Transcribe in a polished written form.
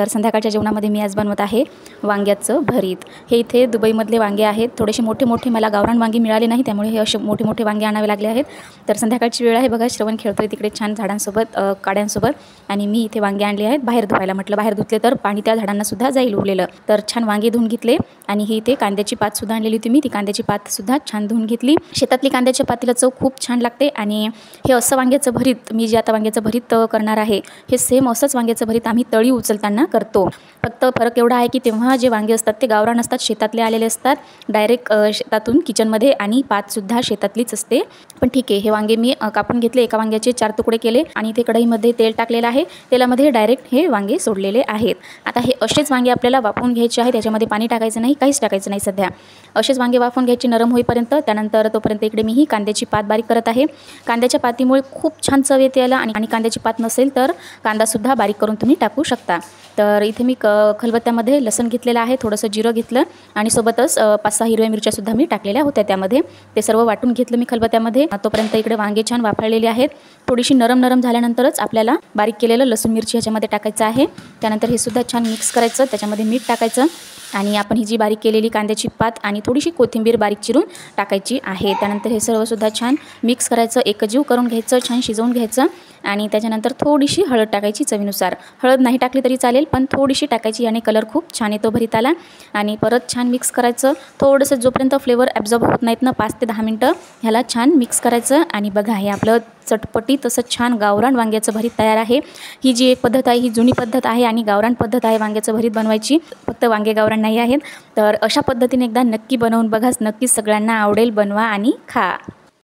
तर संध्याकाळच्या जेवणामध्ये मी आज बनवत आहे वांग्याचं भरीत। हे इथे दुबईमधले वांगे आहेत, थोडेसे मोठे मोठे, मला गावरान वांगे मिळाले नाही त्यामुळे हे असे मोठे मोठे वांगे आणावे लागले आहेत। तर संध्याकाळची वेळ आहे बघा, श्रवण खेळतोय तिकडे छान झाडांसोबत काड्यांसोबत, आणि मी इथे वांगे आणले आहेत बाहेर धुवायला। म्हटलं बाहेर धुतले तर पाणी त्या झाडांना सुद्धा जाईल उरलेलं। तर छान वांगे धुवून घेतले, आणि ही इथे कांद्याची पात सुद्धा आणलेली होती मी, ती कांद्याची पात सुद्धा छान धुवून घेतली। शेतातली कांद्याच्या पातीला चव खूप छान लागते, आणि हे असं वांग्याचं भरीत मी जे आता वांग्याचं भरीत करणार आहे हे सेम असंच वांग्याचं भरीत आम्ही तळी उचलताना करतो। फक्त फरक एवढा आहे की तेव्हा जे वांगे असतात ते गावरान असतात, शेतातले आलेले असतात डायरेक्ट शेतातून किचनमध्ये, आणि पात सुद्धा शेतातलीच असते। पण ठीक आहे, हे वांगे मी कापून घेतले, एका वांग्याचे 4 तुकडे केले, आणि इथे कढईमध्ये तेल टाकलेलं आहे, तेलामध्ये डायरेक्ट हे वांगे सोडलेले आहेत। आता हे असेच वांगे आपल्याला वाफवून घ्यायचे आहेत, त्याच्यामध्ये पाणी टाकायचं नाही, काहीच टाकायचं नाही सध्या। असेच वांगे वाफवून घ्यायचे नरम होईपर्यंत। त्यानंतर तोपर्यंत इकडे मी ही कांद्याची पात बारीक करत आहे। कांद्याच्या पातीमुळे खूप छान चव येते याला, आणि कांद्याची पात नसेल तर कांदासुद्धा बारीक करून तुम्ही टाकू शकता। तर इथे मी खलबत्त्यामध्ये लसूण घेतलेलं आहे, थोडंसं जिरं घेतलं, आणि सोबतच 5-6 हिरव्या मिरच्यासुद्धा मी टाकलेल्या होत्या त्यामध्ये। ते सर्व वाटून घेतलं मी खलबत्त्यामध्ये। तोपर्यंत इकडे वांगे छान वाफळलेले आहेत, थोडीशी नरम झाल्यानंतरच आपल्याला बारीक केलेलं लसूण मिरची ह्याच्यामध्ये टाकायचं आहे। त्यानंतर हे सुद्धा छान मिक्स करायचं, त्याच्यामध्ये मीठ टाकायचं, आणि आपण ही जी बारीक केलेली कांद्याची पात आणि थोडीशी कोथिंबीर बारीक चिरून टाकायची आहे। त्यानंतर हे सर्वसुद्धा छान मिक्स करायचं, एकजीव करून घ्यायचं, छान शिजवून घ्यायचं, आणि त्याच्यानंतर थोडीशी हळद टाकायची चवीनुसार। हळद नाही टाकली तरी चालेल, पण थोडीशी टाकायची, आणि कलर खूप छान येतो भरीताला। आणि परत छान मिक्स करायचं, थोडंसं जोपर्यंत फ्लेवर ॲब्झॉर्ब होत नाहीत ना 5 ते 10 मिनटं ह्याला छान मिक्स करायचं। आणि बघा हे आपलं चटपटी तसं छान गावरान वांग्याचं भरीत तयार आहे। ही जी एक पद्धत आहे ही जुनी पद्धत आहे, आणि गावरान पद्धत आहे वांग्याचं भरीत बनवायची, फक्त वांगे गावरान नाही आहेत। तर अशा पद्धतीने एकदा नक्की बनवून बघा, नक्कीच सगळ्यांना आवडेल, बनवा आणि खा।